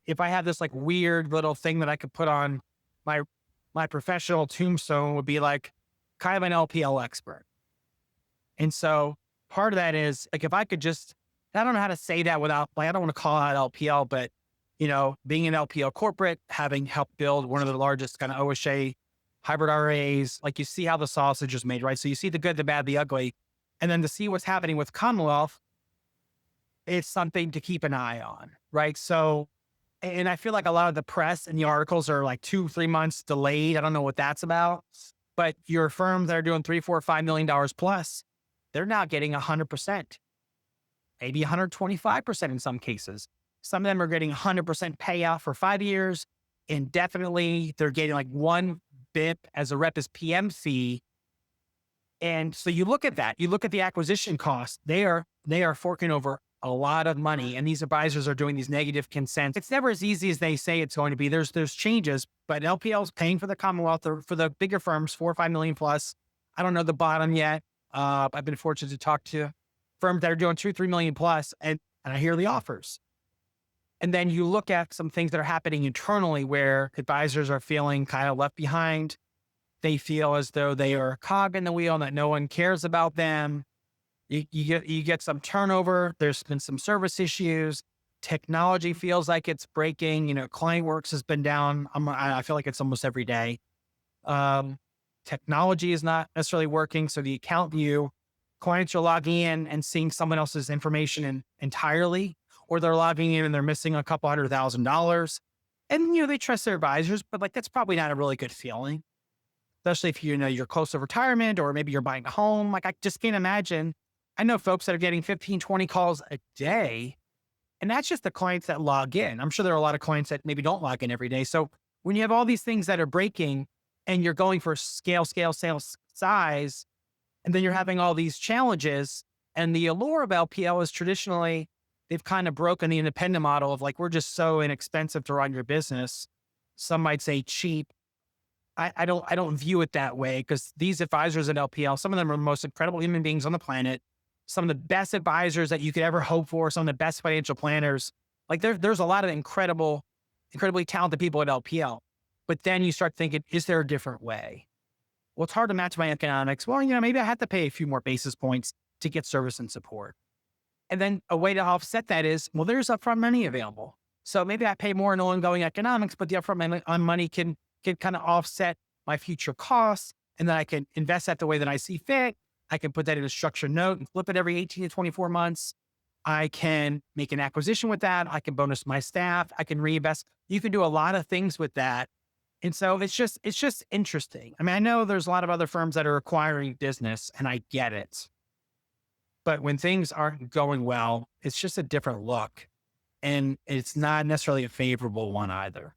if I had this like weird little thing that I could put on my my professional tombstone would be like kind of an LPL expert. And so part of that is like if I could just, I don't know how to say that without like I don't want to call out LPL, but being an LPL corporate, having helped build one of the largest kind of OSA hybrid RAs, like you see how the sausage is made, right? So you see the good, the bad, the ugly. And then to see what's happening with Commonwealth, it's something to keep an eye on, right? So, and I feel like a lot of the press and the articles are like 2, 3 months delayed. I don't know what that's about, but your firms that are doing 3, 4, $5 million plus, they're now getting 100%, maybe 125% in some cases. Some of them are getting 100% payout for 5 years. Indefinitely, they're getting like one BIP as a rep as PM fee. And so you look at that, you look at the acquisition costs, they are forking over a lot of money. And these advisors are doing these negative consents. It's never as easy as they say it's going to be. There's changes, but LPL is paying for the Commonwealth or for the bigger firms, 4 or 5 million plus. I don't know the bottom yet. I've been fortunate to talk to firms that are doing 2, 3 million plus, and I hear the offers. And then you look at some things that are happening internally where advisors are feeling kind of left behind. They feel as though they are a cog in the wheel and that no one cares about them. You get some turnover. There's been some service issues. Technology feels like it's breaking. ClientWorks has been down. I feel like it's almost every day. Technology is not necessarily working. So the account view, clients are logging in and seeing someone else's information entirely, or they're logging in and they're missing a couple $100,000. And, they trust their advisors, but like, that's probably not a really good feeling, especially if you're close to retirement or maybe you're buying a home. Like I just can't imagine. I know folks that are getting 15, 20 calls a day, and that's just the clients that log in. I'm sure there are a lot of clients that maybe don't log in every day. So when you have all these things that are breaking and you're going for sales size, and then you're having all these challenges, and the allure of LPL is traditionally, they've kind of broken the independent model of like, we're just so inexpensive to run your business. Some might say cheap. I don't view it that way because these advisors at LPL, some of them are the most incredible human beings on the planet. Some of the best advisors that you could ever hope for, some of the best financial planners. Like there's a lot of incredibly talented people at LPL. But then you start thinking, is there a different way? Well, it's hard to match my economics. Well, maybe I have to pay a few more basis points to get service and support. And then a way to offset that is, well, there's upfront money available. So maybe I pay more in ongoing economics, but the upfront money can kind of offset my future costs. And then I can invest that the way that I see fit. I can put that in a structured note and flip it every 18 to 24 months. I can make an acquisition with that. I can bonus my staff. I can reinvest. You can do a lot of things with that. And so it's just interesting. I mean, I know there's a lot of other firms that are acquiring business and I get it. But when things aren't going well, it's just a different look. And it's not necessarily a favorable one either.